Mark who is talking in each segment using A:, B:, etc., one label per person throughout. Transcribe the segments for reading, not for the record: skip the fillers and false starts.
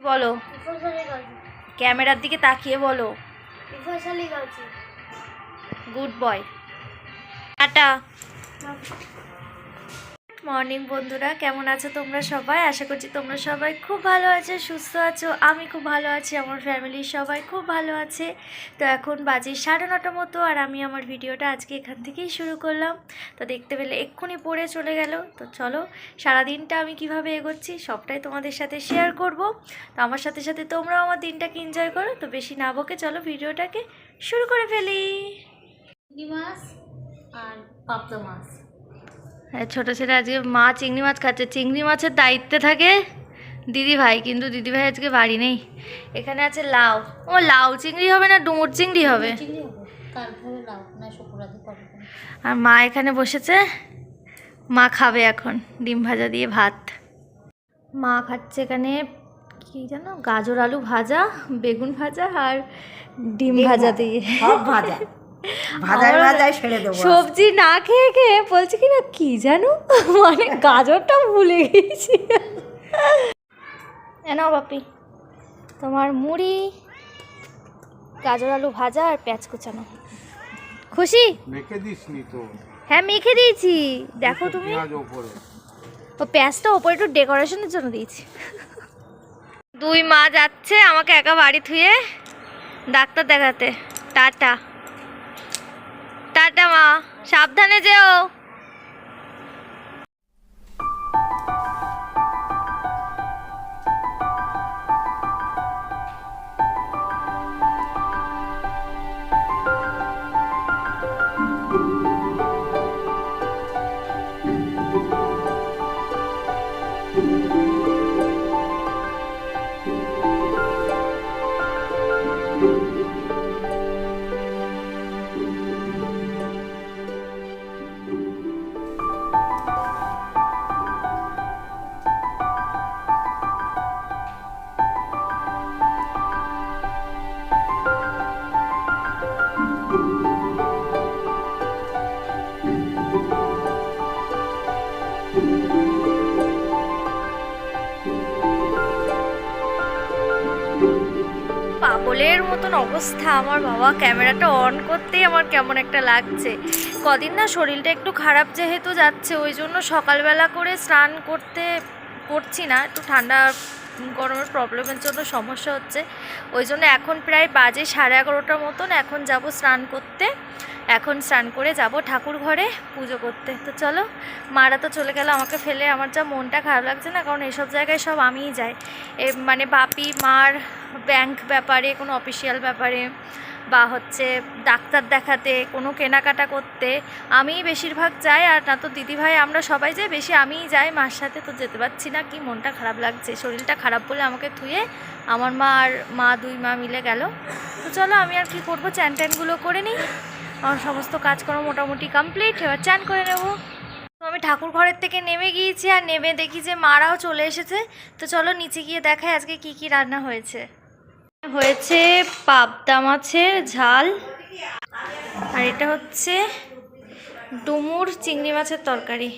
A: বলো, ক্যামেরার দিকে তাকিয়ে বলো। Good boy. টাটা। মর্নিং বন্ধুরা, কেমন আছো তোমরা সবাই? আশা করছি তোমরা সবাই খুব ভালো আছো, সুস্থ আছো। আমি খুব ভালো আছি, আমার ফ্যামিলির সবাই খুব ভালো আছে। তো এখন বাজে 9:30 মতো, আর আমি আমার ভিডিওটা আজকে এখান থেকেই শুরু করলাম। তো দেখতে পেলে এক্ষুনি পড়ে চলে গেল। তো চলো, সারাদিনটা আমি কিভাবে এগোচ্ছি সবটাই তোমাদের সাথে শেয়ার করব। তো আমার সাথে সাথে তোমরাও আমার দিনটাকে এনজয় করো। তো বেশি না বকে চলো ভিডিওটাকে শুরু করে ফেলি।
B: চিংড়ি মাছ আর পাবদা মাছ।
A: ছোটো ছেলে আজকে মা চিংড়ি মাছ খাচ্ছে। চিংড়ি মাছের দায়িত্বে থাকে দিদিভাই, কিন্তু দিদিভাই আজকে বাড়ি নেই। এখানে আছে লাউ। ও, লাউ চিংড়ি হবে না ডুমুর চিংড়ি হবে? আর মা এখানে বসেছে, মা খাবে এখন ডিম ভাজা দিয়ে ভাত। মা খাচ্ছে এখানে কি জানো, গাজর আলু ভাজা, বেগুন ভাজা আর ডিম ভাজা দিয়ে
C: সব ভাজা ভাজায় ছেড়ে দেবো।
A: সবজি না খেয়ে খেয়ে বলছি কি না কি জানো, মানে গাজরটা ভুলে গেছি। নাও বাপি, তোমার মুড়ি, গাজর আলু ভাজা আর পেঁয়াজ কুচানো। খুশি?
D: মেখে দিসনি তো?
A: হ্যাঁ মেখে দিয়েছি, দেখো তুমি। ও পেঁয়াজটা ওপরে একটু ডেকোরেশনের জন্য দিয়েছি। দুই মা যাচ্ছে আমাকে একা বাড়ি থুয়ে ডাক্তার দেখাতে। টাটা। টাটা মা, সাবধানে যেও। পাগলের মতন অবস্থা আমার। বাবা, ক্যামেরাটা অন করতেই আমার কেমন একটা লাগছে। কদিন না শরীরটা একটু খারাপ যেহেতু যাচ্ছে, ওই জন্য সকালবেলা করে স্নান করছি না। একটু ঠান্ডা গরমের প্রবলেমের জন্য সমস্যা হচ্ছে, ওই জন্য এখন প্রায় বাজে 11:30 মতন। এখন যাব স্নান করতে। এখন স্নান করে যাব ঠাকুর ঘরে পুজো করতে। তো চলো, মারা তো চলে গেল আমাকে ফেলে। আমার যা মনটা খারাপ লাগছে না, কারণ এসব জায়গায় সব আমিই যাই। মানে বাপি মার ব্যাংক ব্যাপারে, কোনো অফিসিয়াল ব্যাপারে, বা হচ্ছে ডাক্তার দেখাতে, কোনো কেনাকাটা করতে আমিই বেশিরভাগ যাই। আর না তো দিদিভাই, আমরা সবাই যাই, বেশি আমিই যাই মার সাথে। তো যেতে পারছি না, কি মনটা খারাপ লাগছে। শরীরটা খারাপ বলে আমাকে থুয়ে আমার মা আর মা, দুই মা মিলে গেল। তো চলো, আমি আর কি করবো, চ্যান ট্যানগুলো করে নিই। আমার সমস্ত কাজকর্ম মোটামুটি কমপ্লিট, এবার চান করে নেব। তো আমি ঠাকুর ঘরের থেকে নেমে গিয়েছি, আর নেমে দেখি যে মারাও চলে এসেছে। তো চলো নিচে গিয়ে দেখাই আজকে কি কি রান্না হয়েছে। হয়েছে পাবদা মাছের ঝাল, আর এটা হচ্ছে ডুমুর চিংড়ি মাছের তরকারি।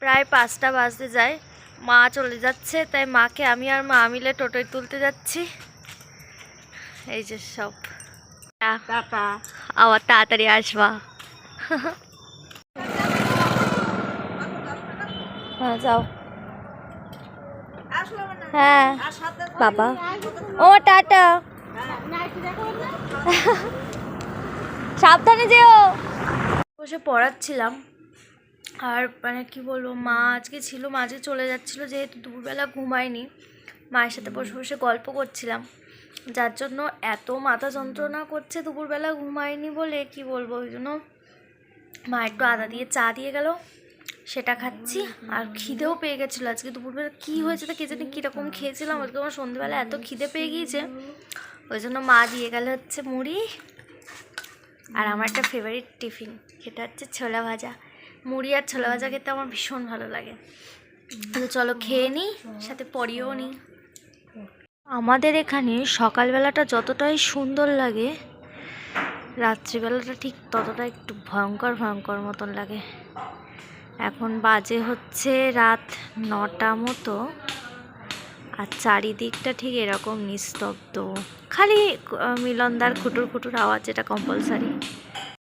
A: প্রায় 5টা বাজতে যায়, মা চলে যাচ্ছে, তাই মাকে আমি আর মা মিলে টোটোয় তুলতে যাচ্ছি। এই যে সব,
C: টাটা।
A: আবার তাড়াতাড়ি আসবা। হ্যাঁ যাও। হ্যাঁ বাবা, ও টাটা, সাবধানে যেও। বসে পড়াচ্ছিলাম, আর মানে কি বলবো, মা আজকে ছিল, মা আজকে চলে যাচ্ছিলো, যেহেতু দুপুরবেলা ঘুমায়নি। মায়ের সাথে বসে বসে গল্প করছিলাম, যার জন্য এত মাথা যন্ত্রণা করছে দুপুরবেলা ঘুমায়নি বলে, কি বলবো। ওই জন্য মা একটু আদা দিয়ে চা দিয়ে গেল, সেটা খাচ্ছি। আর খিদেও পেয়ে গেছিলো আজকে দুপুরবেলা, কী হয়েছে তা কে জানি কীরকম খেয়েছিলাম আজকে। আমার সন্ধ্যেবেলা এত খিদে পেয়ে গিয়েছে, ওই জন্য মা দিয়ে গেল হচ্ছে মুড়ি। আর আমার একটা ফেভারিট টিফিন, সেটা হচ্ছে ছোলা ভাজা। মুড়ি আর ছোলা ভাজা খেতে আমার ভীষণ ভালো লাগে। তো চলো খেয়ে নিই, সাথে পরিও নিই। আমাদের এখানে সকালবেলাটা যতটাই সুন্দর লাগে, রাত্রিবেলাটা ঠিক ততটা একটু ভয়ঙ্কর ভয়ঙ্কর মতন লাগে। এখন বাজে হচ্ছে রাত 9টা মতো, আর চারিদিকটা ঠিক এরকম নিস্তব্ধ, খালি মিলনদার খুটুর খুটুর আওয়াজ, যেটা কম্পালসারি।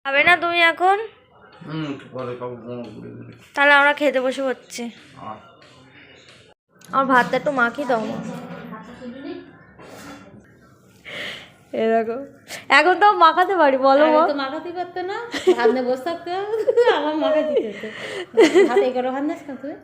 A: খাবে না তুমি এখন? তাহলে আমরা খেতে বসে পড়ছি। আমার ভাতটা একটু মাখিয়ে দাও মা। এরকম এখন তো মাখাতে পারি, বলো মা।
B: তো মাখাতে পারতো না, ভাত নিয়ে বসে থাকতে আমার মাখা দিতে হতো। ভাত এগারো ভাত নিস না তুই।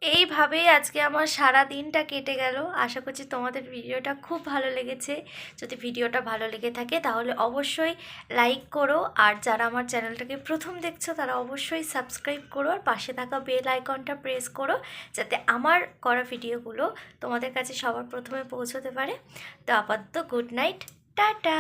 A: এইভাবেই আজকে আমার সারা দিনটা কেটে গেল। আশা করছি তোমাদের ভিডিওটা খুব ভালো লেগেছে। যদি ভিডিওটা ভালো লেগে থাকে তাহলে অবশ্যই লাইক করো, আর যারা আমার চ্যানেলটাকে প্রথম দেখছো তারা অবশ্যই সাবস্ক্রাইব করো, আর পাশে থাকা বেল আইকনটা প্রেস করো, যাতে আমার করা ভিডিওগুলো তোমাদের কাছে সবার প্রথমে পৌঁছতে পারে। তো আপাতত গুড নাইট, টাটা।